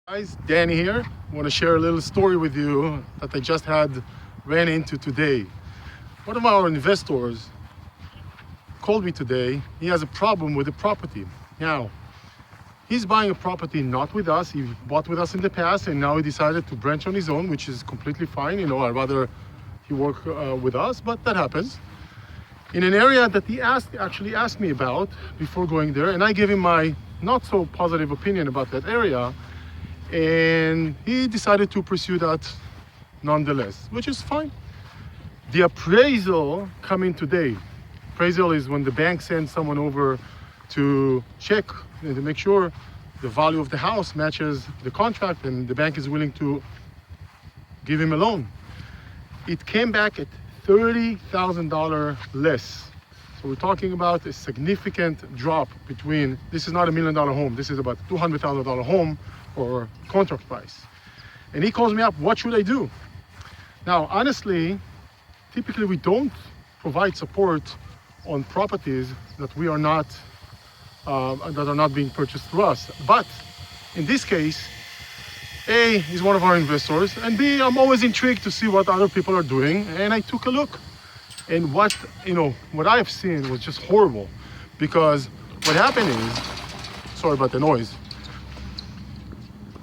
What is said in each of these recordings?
Guys, Danny here. I want to share a little story with you that I just ran into today. One of our investors called me today. He has a problem with the property. Now, he's buying a property not with us. He bought with us in the past and now he decided to branch on his own, which is completely fine. You know, I'd rather he work with us, but that happens. In an area that he actually asked me about before going there, and I gave him my not so positive opinion about that area. And he decided to pursue that nonetheless, which is fine. The appraisal coming today. Appraisal is when the bank sends someone over to check and to make sure the value of the house matches the contract and the bank is willing to give him a loan. It came back at $30,000 less. So we're talking about a significant drop between, this is not $1 million home, this is about $200,000 home or contract price. And he calls me up, what should I do? Now, honestly, typically we don't provide support on properties that we are not, that are not being purchased through us. But in this case, A, he's one of our investors, and B, I'm always intrigued to see what other people are doing. And I took a look. And what I've seen was just horrible, because what happened is, sorry about the noise,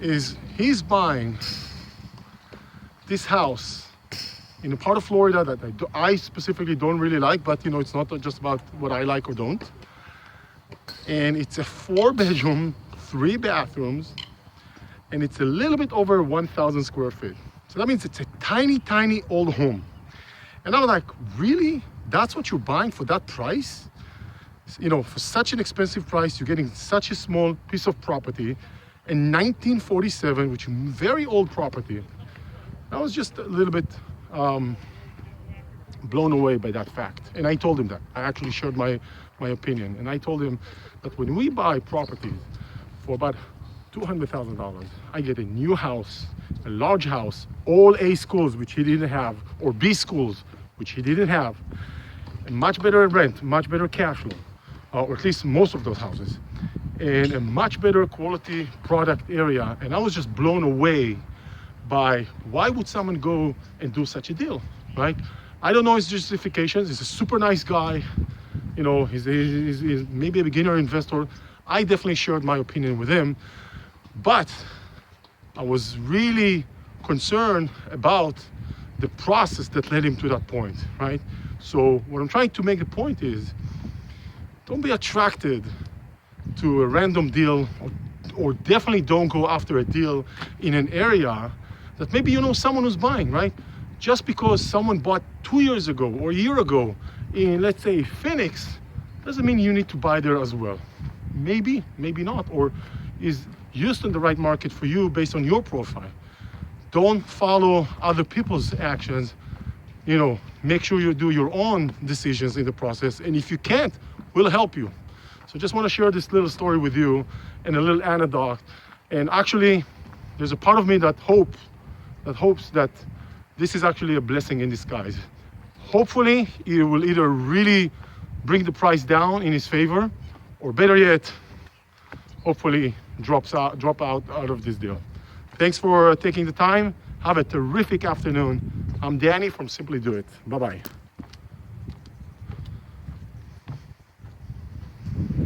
is he's buying this house in a part of Florida that I specifically don't really like, but it's not just about what I like or don't. And it's a 4-bedroom, 3 bathrooms, and it's a little bit over 1,000 square feet. So that means it's a tiny, tiny old home. And I was like, really? That's what you're buying for that price? For such an expensive price, you're getting such a small piece of property in 1947, which is very old property. I was just a little bit blown away by that fact. And I told him that. I actually shared my opinion. And I told him that when we buy properties for about $200,000, I get a new house, a large house, all A schools, which he didn't have, or B schools, which he didn't have, a much better rent, much better cash flow, or at least most of those houses, and a much better quality product area. And I was just blown away by why would someone go and do such a deal, right? I don't know his justifications. He's a super nice guy. He's maybe a beginner investor. I definitely shared my opinion with him, but I was really concerned about the process that led him to that point, right? So what I'm trying to make the point is, don't be attracted to a random deal, or definitely don't go after a deal in an area that maybe someone who's buying, right? Just because someone bought 2 years ago or a year ago in, let's say, Phoenix, doesn't mean you need to buy there as well. Maybe, maybe not. Or is Houston the right market for you based on your profile? Don't follow other people's actions. Make sure you do your own decisions in the process. And if you can't, we'll help you. So just want to share this little story with you and a little anecdote. And actually, there's a part of me that hopes that this is actually a blessing in disguise. Hopefully, it will either really bring the price down in his favor, or better yet, hopefully drop out of this deal. Thanks for taking the time. Have a terrific afternoon. I'm Danny from SimplyDoIt. Bye-bye.